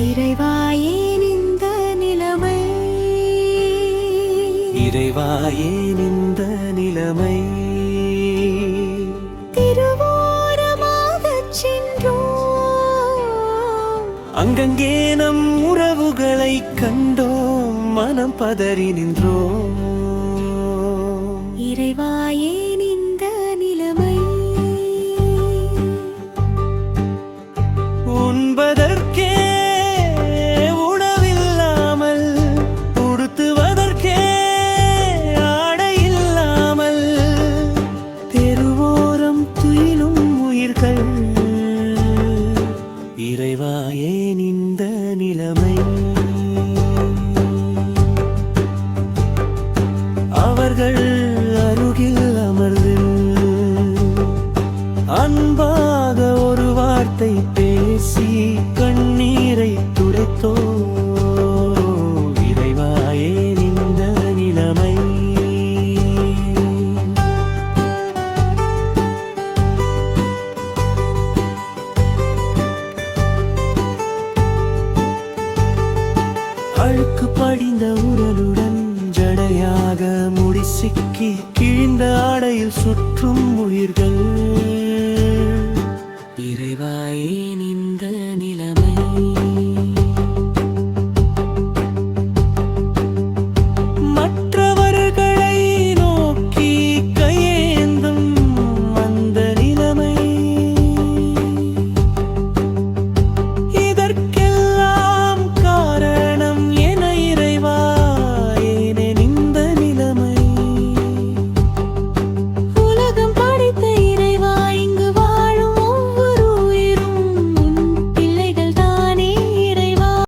இறைவாயேன் இந்த நிலைமை, இறைவாயேன் இந்த நிலைமை. திருவோரமாகச் சென்றோம், அங்கங்கே நம் உறவுகளை கண்டோம், மனம் பதறி நின்றோம். இறைவாயேன் இந்த நிலைமை. உண்பதற்கே உணவில்லாமல், உடுத்துவதற்கே ஆடை இல்லாமல், தெருவோரம் துயிலும் உயிர்கள். இறைவாயேன் இந்த நிலைமை. அவர்கள் அருகில் அமர்ந்து அன்பாக ஒரு வார்த்தை பேசி கண்ணீரை துடைத்தோ. இறைவாயேன் இந்த நிலைமை. அழுக்கு படிந்த உடலுடன் ஜடையாக முடி சிக்கி கிழிந்த ஆடையில் சுற்றும்